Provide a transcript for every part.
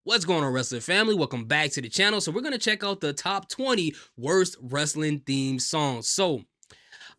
What's going on, wrestling family? Welcome back to the channel. So we're going to check out the top 20 worst wrestling themed songs. So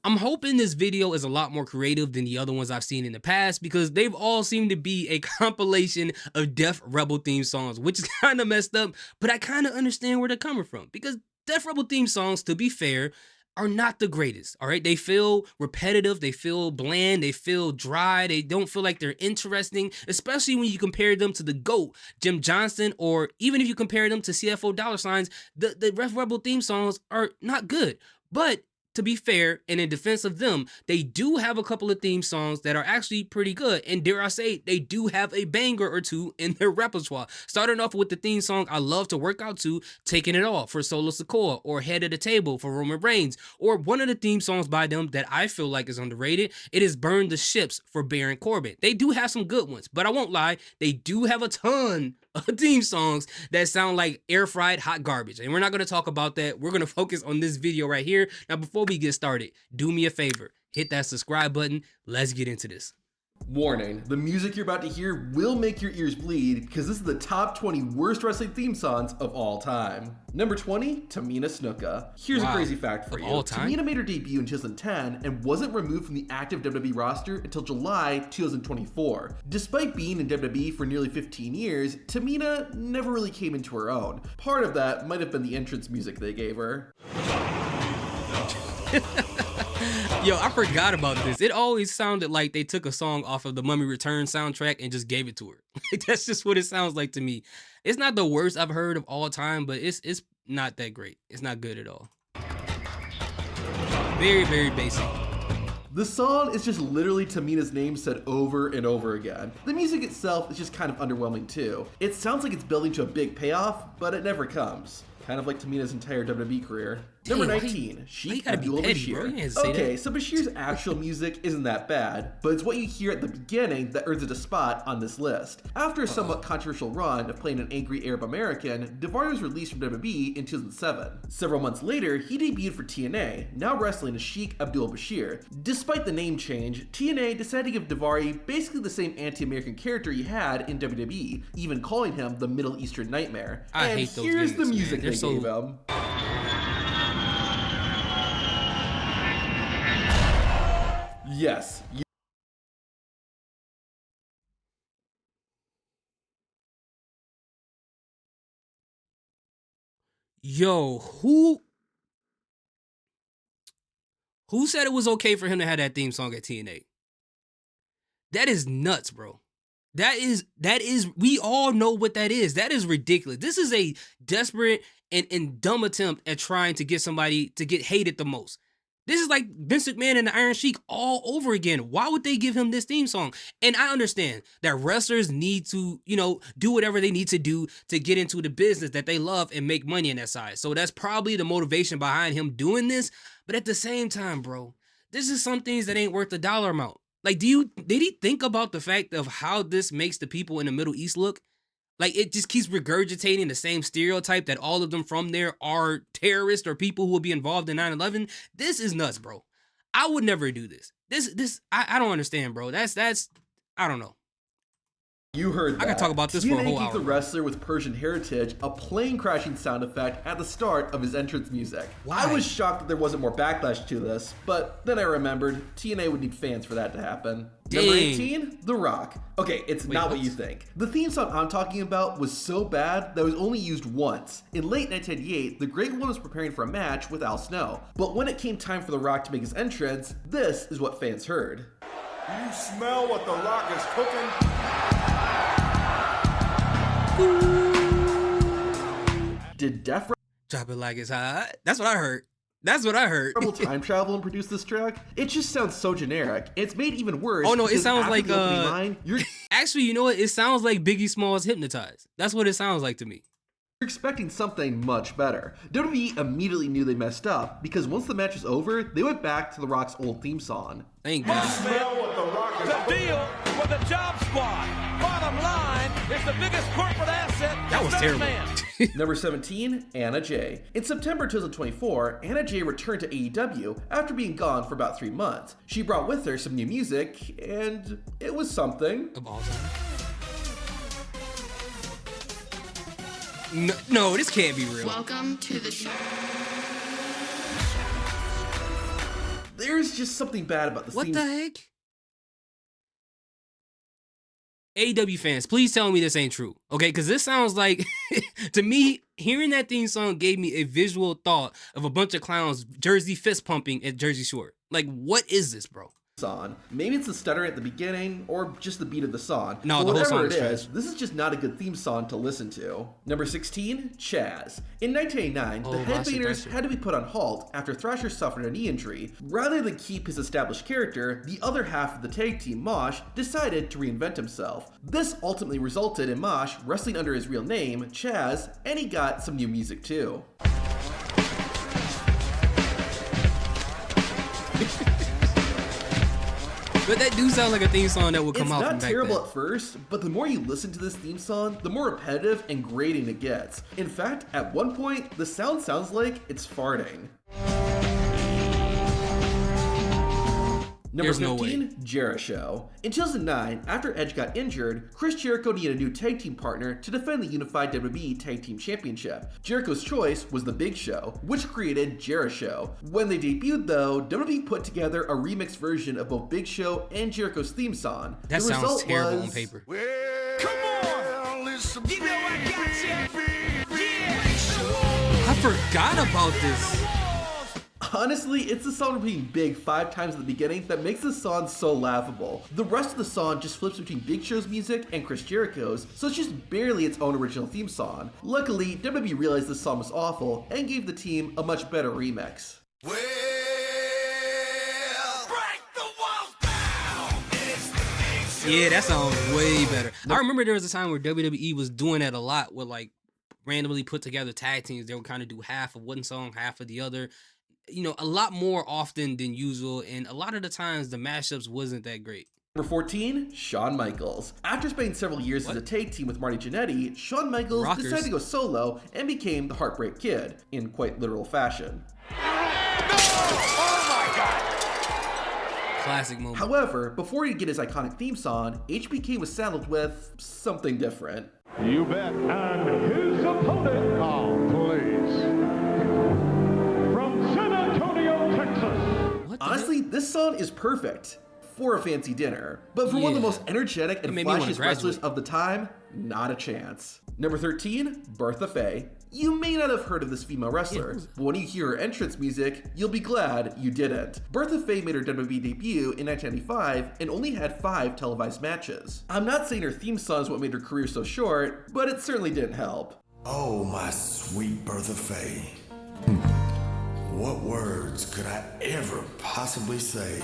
I'm hoping this video is a lot more creative than the other ones I've seen in the past, because they've all seemed to be a compilation of Def Rebel theme songs, which is kind of messed up, but I kind of understand where they're coming from, because Def Rebel theme songs, to be fair, are not the greatest, all right? They feel repetitive, they feel bland, they feel dry, they don't feel like they're interesting, especially when you compare them to the GOAT, Jim Johnston, or even if you compare them to CFO Dollar Signs, the Def Rebel theme songs are not good. But to be fair, and in defense of them, they do have a couple of theme songs that are actually pretty good, and dare I say, they do have a banger or two in their repertoire. Starting off with the theme song I love to work out to, Taking It All for Solo Sikoa, or Head of the Table for Roman Reigns, or one of the theme songs by them that I feel like is underrated, it is Burn the Ships for Baron Corbin. They do have some good ones, but I won't lie, they do have a ton of theme songs that sound like air-fried hot garbage, and we're not going to talk about that. We're going to focus on this video right here. Now, before we get started, do me a favor, hit that subscribe button. Let's get into this. Warning, the music you're about to hear will make your ears bleed, because this is the top 20 worst wrestling theme songs of all time. Number 20, Tamina Snuka. Here's a crazy fact for you. Tamina made her debut in 2010 and wasn't removed from the active WWE roster until July 2024. Despite being in WWE for nearly 15 years, Tamina never really came into her own. Part of that might have been the entrance music they gave her. Yo, I forgot about this. It always sounded like they took a song off of the Mummy Returns soundtrack and just gave it to her. That's just what it sounds like to me. It's not the worst I've heard of all time, but it's not that great. It's not good at all. Very, very basic. The song is just literally Tamina's name said over and over again. The music itself is just kind of underwhelming too. It sounds like it's building to a big payoff, but it never comes. Kind of like Tamina's entire WWE career. Number 19, Sheik Abdul-Bashir. Okay, so Bashir's actual music isn't that bad, but it's what you hear at the beginning that earns it a spot on this list. After a somewhat controversial run of playing an angry Arab American, Daivari was released from WWE in 2007. Several months later, he debuted for TNA, now wrestling as Sheik Abdul-Bashir. Despite the name change, TNA decided to give Daivari basically the same anti-American character he had in WWE, even calling him the Middle Eastern Nightmare. I hate those here's gimmicks, the music man. they gave him. Yes. Yo, who said it was okay for him to have that theme song at TNA? That is nuts, bro. That is, we all know what that is. That is ridiculous. This is a desperate and dumb attempt at trying to get somebody to get hated the most. This is like Vince McMahon and the Iron Sheik all over again. Why would they give him this theme song? And I understand that wrestlers need to, do whatever they need to do to get into the business that they love and make money in that side. So that's probably the motivation behind him doing this. But at the same time, bro, this is some things that ain't worth the dollar amount. Like, did he think about the fact of how this makes the people in the Middle East look? Like, it just keeps regurgitating the same stereotype that all of them from there are terrorists or people who will be involved in 9/11. This is nuts, bro. I would never do this. I don't understand, bro. That's I don't know. You heard that. I could talk about this for a whole hour. The wrestler with Persian heritage a plane crashing sound effect at the start of his entrance music. Why? I was shocked that there wasn't more backlash to this, but then I remembered TNA would need fans for that to happen. Dang. Number 18, The Rock. Okay, it's not what you think. The theme song I'm talking about was so bad that it was only used once. In late 1998, the Great One was preparing for a match with Al Snow, but when it came time for The Rock to make his entrance, this is what fans heard. Do you smell what The Rock is cooking? Did Def Drop it like it's hot? That's what I heard. That's what I heard. Rebel time travel and produce this track? It just sounds so generic. It's made even worse. Oh no, it sounds like you're actually, you know what? It sounds like Biggie Smalls Hypnotized. That's what it sounds like to me. You're expecting something much better. WWE immediately knew they messed up because once the match was over, they went back to The Rock's old theme song. Thank God. Smell what The Rock is The deal with the job squad. Bottom line is the biggest corporate asset. That was terrible. Number 17, Anna Jay. In September 2024, Anna Jay returned to AEW after being gone for about 3 months. She brought with her some new music, and it was something. Of all time. No, this can't be real. Welcome to the show. There's just something bad about the What theme. the heck? AEW fans, please tell me this ain't true, okay? Because this sounds like, to me, hearing that theme song gave me a visual thought of a bunch of clowns Jersey fist pumping at Jersey Shore. Like, what is this, bro? Song. Maybe it's the stutter at the beginning or just the beat of the song. No, but the whole whatever song it is is, this is just not a good theme song to listen to. Number 16, Chaz. In 1989, the Headbangers had to be put on halt after Thrasher suffered a knee injury. Rather than keep his established character, the other half of the tag team, Mosh, decided to reinvent himself. This ultimately resulted in Mosh wrestling under his real name, Chaz, and he got some new music too. But that do sound like a theme song that would come out from back then. It's not terrible at first, but the more you listen to this theme song, the more repetitive and grating it gets. In fact, at one point, the sound sounds like it's farting. Number 15, Jeri-Show. In 2009, after Edge got injured, Chris Jericho needed a new tag team partner to defend the unified WWE Tag Team Championship. Jericho's choice was The Big Show, which created Jeri-Show. When they debuted though, WWE put together a remixed version of both Big Show and Jericho's theme song. That sounds terrible on paper. Well, come on! You know I got you! Yeah! I forgot about this. Honestly, it's the song repeating Big 5 times at the beginning that makes the song so laughable. The rest of the song just flips between Big Show's music and Chris Jericho's, so it's just barely its own original theme song. Luckily, WWE realized this song was awful and gave the team a much better remix. Well, break the walls down! It's the Big Show! Yeah, that sounds way better. I remember there was a time where WWE was doing that a lot with like randomly put together tag teams. They would kind of do half of one song, half of the other. You know, a lot more often than usual, and a lot of the times the mashups wasn't that great. Number 14, Shawn Michaels. After spending several years as a tag team with Marty Jannetty, Shawn Michaels decided to go solo and became the Heartbreak Kid, in quite literal fashion. No! Oh my God! Classic moment. However, before he'd get his iconic theme song, HBK was saddled with something different. You bet. And his opponent, please. From San Antonio, Texas. Honestly, this song is perfect for a fancy dinner, but for one of the most energetic and flashiest wrestlers of the time, not a chance. Number 13, Bertha Faye. You may not have heard of this female wrestler, but when you hear her entrance music, you'll be glad you didn't. Bertha Faye made her WWE debut in 1995 and only had 5 televised matches. I'm not saying her theme song is what made her career so short, but it certainly didn't help. Oh, my sweet Bertha Faye. What words could I ever possibly say?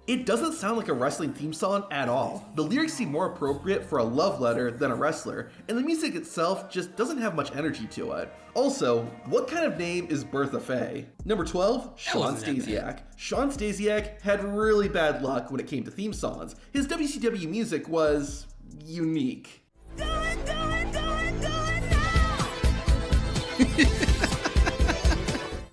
It doesn't sound like a wrestling theme song at all. The lyrics seem more appropriate for a love letter than a wrestler, and the music itself just doesn't have much energy to it. Also, what kind of name is Bertha Faye? Number 12, Shawn Stasiak. Shawn Stasiak had really bad luck when it came to theme songs. His WCW music was unique.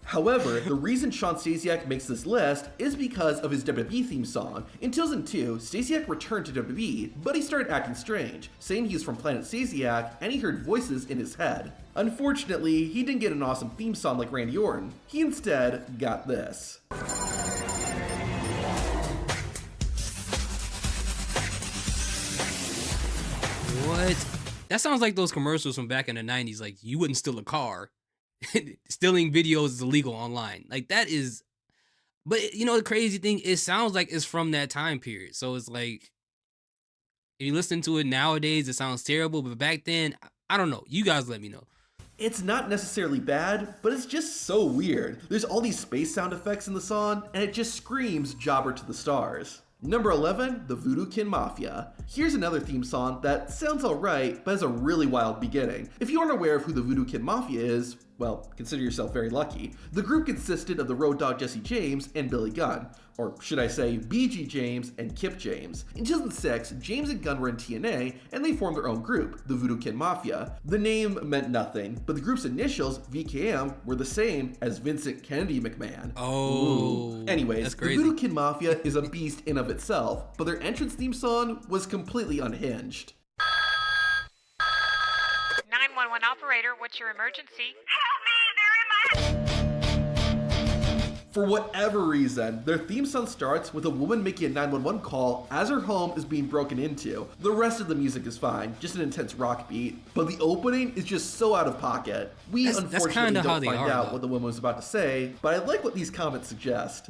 However, the reason Shawn Stasiak makes this list is because of his WWE theme song. In 2002, Stasiak returned to WWE, but he started acting strange, saying he was from Planet Stasiak and he heard voices in his head. Unfortunately, he didn't get an awesome theme song like Randy Orton. He instead got this. What? That sounds like those commercials from back in the 90s, like you wouldn't steal a car. Stealing videos is illegal online. Like that is, but you know, the crazy thing, it sounds like it's from that time period. So it's like, if you listen to it nowadays, it sounds terrible, but back then, I don't know. You guys let me know. It's not necessarily bad, but it's just so weird. There's all these space sound effects in the song, and it just screams Jobber to the stars. Number 11, the Voodoo Kin Mafia. Here's another theme song that sounds alright, but has a really wild beginning. If you aren't aware of who the Voodoo Kin Mafia is, well, consider yourself very lucky. The group consisted of the Road Dogg Jesse James and Billy Gunn, or should I say BG James and Kip James. In 2006, James and Gunn were in TNA, and they formed their own group, the Voodoo Kin Mafia. The name meant nothing, but the group's initials, VKM, were the same as Vincent Kennedy McMahon. Oh, anyways, that's the crazy. Voodoo Kin Mafia is a beast in of itself, but their entrance theme song was completely unhinged. 911, 911 operator, what's your emergency? For whatever reason, their theme song starts with a woman making a 911 call as her home is being broken into. The rest of the music is fine, just an intense rock beat, but the opening is just so out of pocket. We unfortunately don't find out what the woman was about to say, but I like what these comments suggest.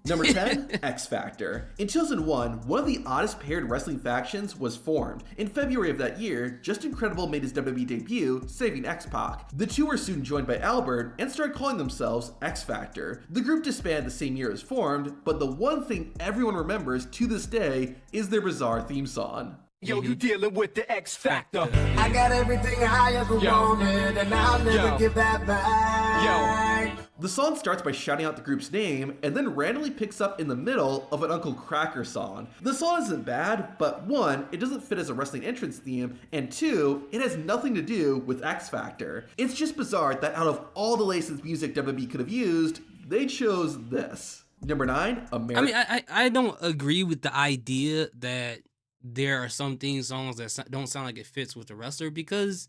Number 10, X Factor. In 2001, one of the oddest paired wrestling factions was formed. In February of that year, Just Incredible made his WWE debut, saving X-Pac. The two were soon joined by Albert and started calling themselves X Factor. The group disbanded the same year as formed, but the one thing everyone remembers to this day is their bizarre theme song. Yo, you dealing with the X Factor. I got everything I ever wanted, and I'll never give that back. The song starts by shouting out the group's name and then randomly picks up in the middle of an Uncle Kracker song. The song isn't bad, but one, it doesn't fit as a wrestling entrance theme, and two, it has nothing to do with X Factor. It's just bizarre that out of all the licensed music WWE could have used, they chose this. Number 9, American. I mean, I don't agree with the idea that there are some theme songs that don't sound like it fits with the wrestler, because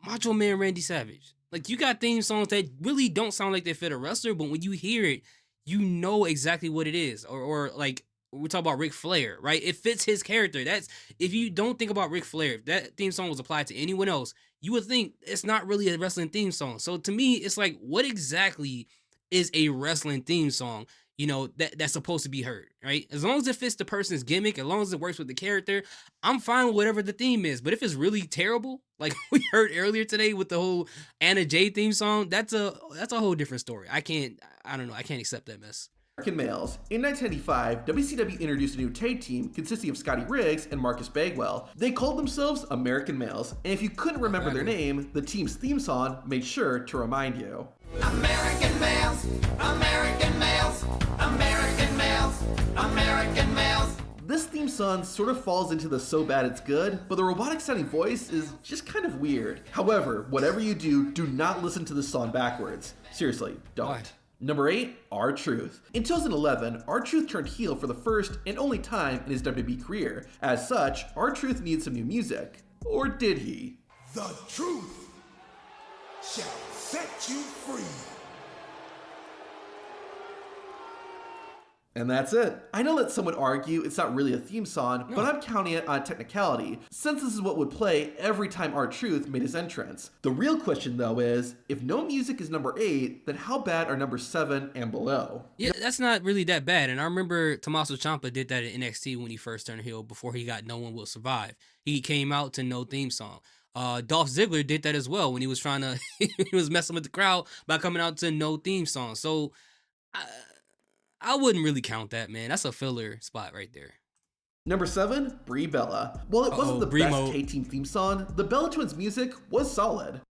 Macho Man Randy Savage. Like, you got theme songs that really don't sound like they fit a wrestler, but when you hear it, you know exactly what it is. Or like, we talk about Ric Flair, right? It fits his character. That's, if you don't think about Ric Flair, if that theme song was applied to anyone else, you would think it's not really a wrestling theme song. So to me, it's like, what exactly is a wrestling theme song, you know, that's supposed to be heard, right? As long as it fits the person's gimmick, as long as it works with the character, I'm fine with whatever the theme is. But if it's really terrible, like we heard earlier today with the whole Anna Jay theme song, that's a whole different story. I can't accept that mess. American Males. In 1995, WCW introduced a new tag team consisting of Scotty Riggs and Marcus Bagwell. They called themselves American Males, and if you couldn't remember their name, the team's theme song made sure to remind you. American males, American males, American males, American males. This theme song sort of falls into the so bad it's good, but the robotic sounding voice is just kind of weird. However, whatever you do, do not listen to this song backwards. Seriously, don't. Why? Number 8, R-Truth. In 2011, R-Truth turned heel for the first and only time in his WWE career. As such, R-Truth needs some new music. Or did he? The truth shall set you free. And that's it. I know that some would argue it's not really a theme song, but I'm counting it on a technicality, since this is what would play every time R-Truth made his entrance. The real question though is, if no music is number 8, then how bad are number 7 and below? Yeah, that's not really that bad. And I remember Tommaso Ciampa did that in NXT when he first turned heel before he got No One Will Survive. He came out to no theme song. Dolph Ziggler did that as well when he was trying to, he was messing with the crowd by coming out to no theme song. So I wouldn't really count that, man. That's a filler spot right there. Number 7, Brie Bella. While it wasn't the Brie best Mo. K-Team theme song, the Bella Twins music was solid.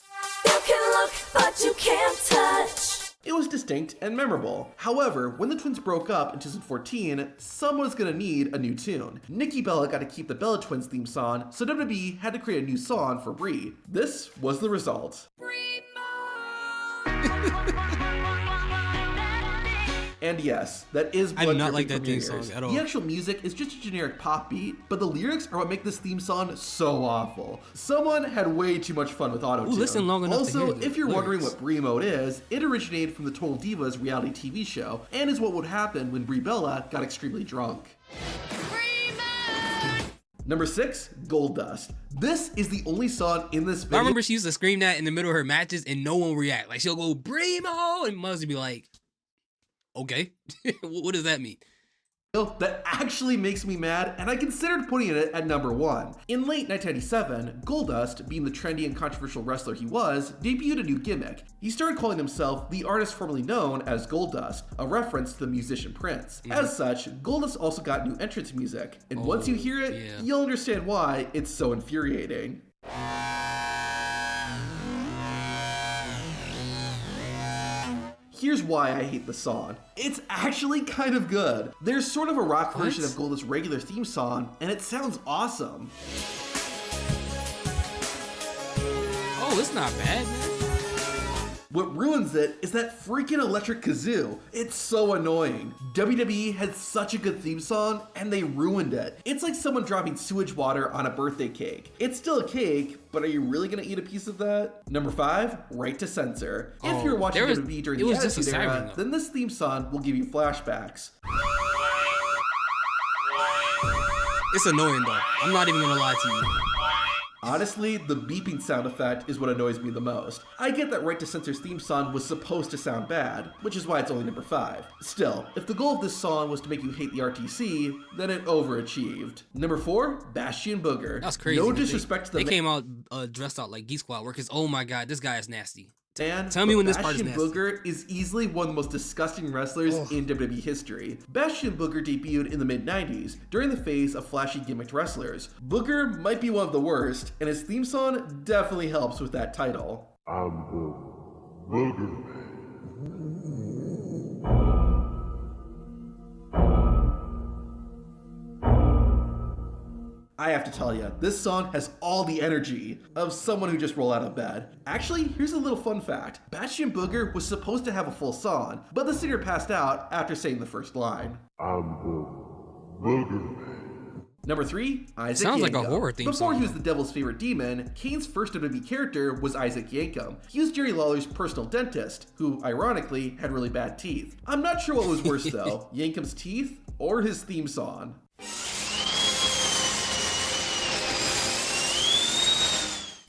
You can look, but you can't touch. It was distinct and memorable. However, when the twins broke up in 2014, someone's gonna need a new tune. Nikki Bella got to keep the Bella Twins theme song, so WWE had to create a new song for Brie. This was the result. And yes, that is I blood do not dripping like that from your theme song ears. at all. The actual music is just a generic pop beat, but the lyrics are what make this theme song so awful. Someone had way too much fun with auto-tune. Listen long enough to Also, hear the if you're wondering lyrics. what Brie mode is, it originated from the Total Divas reality TV show, and is what would happen when Brie Bella got extremely drunk. Number 6, Goldust. This is the only song in this video. I remember she used to scream that in the middle of her matches and no one would react. Like, she'll go, Brimo! And Muzz would be like, okay, what does that mean? That actually makes me mad, and I considered putting it at number 1. In late 1997, Goldust, being the trendy and controversial wrestler he was, debuted a new gimmick. He started calling himself the artist formerly known as Goldust, a reference to the musician Prince. As such, Goldust also got new entrance music, and once you hear it, you'll understand why it's so infuriating. Here's why I hate the song. It's actually kind of good. There's sort of a rock version of Goldust's regular theme song, and it sounds awesome. Oh, it's not bad, man. What ruins it is that freaking electric kazoo. It's so annoying. WWE had such a good theme song and they ruined it. It's like someone dropping sewage water on a birthday cake. It's still a cake, but are you really gonna eat a piece of that? Number 5, Right to Censor. If you're watching WWE during the Attitude Era, then this theme song will give you flashbacks. It's annoying though. I'm not even gonna lie to you. Honestly, the beeping sound effect is what annoys me the most. I get that Right to Censor's theme song was supposed to sound bad, which is why it's only number 5. Still, if the goal of this song was to make you hate the RTC, then it overachieved. Number 4, Bastion Booger. That's crazy. No disrespect to the They came out dressed out like Geek Squad workers. Oh my god, this guy is nasty. And tell me when this part is Bastion nasty. Booger is easily one of the most disgusting wrestlers in WWE history. Bastion Booger debuted in the mid-90s, during the phase of flashy gimmicked wrestlers. Booger might be one of the worst, and his theme song definitely helps with that title. I'm the Booger Man. I have to tell you, this song has all the energy of someone who just rolled out of bed. Actually, here's a little fun fact. Bastion Booger was supposed to have a full song, but the singer passed out after saying the first line. I'm the Booger Man. Number 3, Isaac Sounds Yankem. like a horror theme Before song. he was the devil's favorite demon, Kane's first WWE character was Isaac Yankem. He was Jerry Lawler's personal dentist, who, ironically, had really bad teeth. I'm not sure what was worse though, Yankem's teeth or his theme song.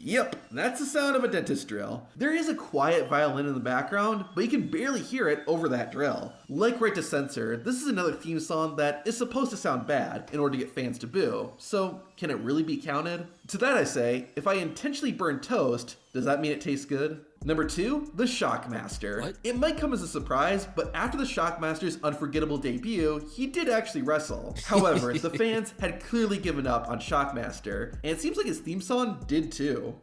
Yep, that's the sound of a dentist drill. There is a quiet violin in the background, but you can barely hear it over that drill. Like Right to Censor, this is another theme song that is supposed to sound bad in order to get fans to boo. So, can it really be counted? To that I say, if I intentionally burn toast, does that mean it tastes good? Number 2, the Shockmaster. What? It might come as a surprise, but after the Shockmaster's unforgettable debut, he did actually wrestle. However, the fans had clearly given up on Shockmaster, and it seems like his theme song did too.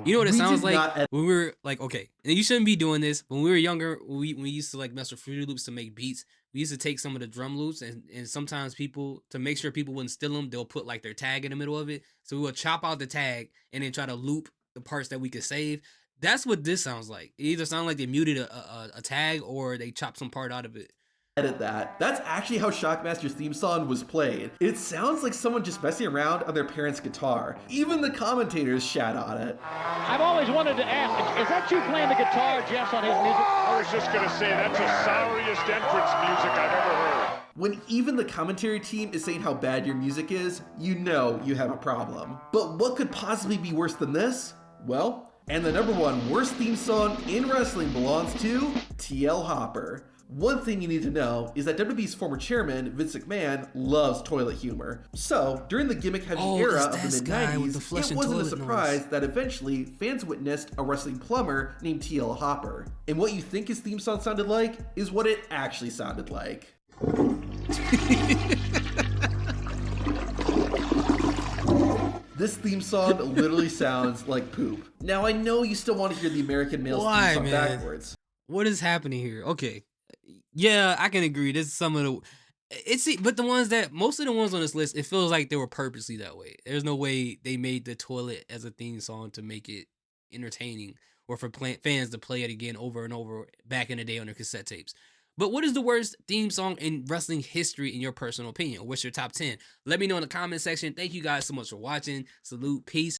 You know what it We sounds did like not when we were like, okay, and you shouldn't be doing this. When we were younger, we used to like mess with Fruity Loops to make beats. We used to take some of the drum loops and sometimes people, to make sure people wouldn't steal them, they'll put like their tag in the middle of it. So we would chop out the tag and then try to loop the parts that we could save. That's what this sounds like. It either sounds like they muted a tag or they chopped some part out of it. Edit that. That's actually how Shockmaster's theme song was played. It sounds like someone just messing around on their parents' guitar. Even the commentators shat on it. I've always wanted to ask, is that you playing the guitar, Jess, on his music? I was just gonna say, that's the sorriest entrance music I've ever heard. When even the commentary team is saying how bad your music is, you know you have a problem. But what could possibly be worse than this? Well, and the number 1 worst theme song in wrestling belongs to TL Hopper. One thing you need to know is that WWE's former chairman, Vince McMahon, loves toilet humor. So, during the gimmick-heavy era of the mid-90s, it wasn't a surprise that eventually fans witnessed a wrestling plumber named TL Hopper. And what you think his theme song sounded like is what it actually sounded like. This theme song literally sounds like poop. Now, I know you still want to hear the American Male's theme song backwards. What is happening here? Okay. Yeah, I can agree. This is some of the but the ones that most of the ones on this list, it feels like they were purposely that way. There's no way they made the toilet as a theme song to make it entertaining or for fans to play it again over and over back in the day on their cassette tapes. But what is the worst theme song in wrestling history in your personal opinion? What's your top 10? Let me know in the comment section. Thank you guys so much for watching. Salute, peace.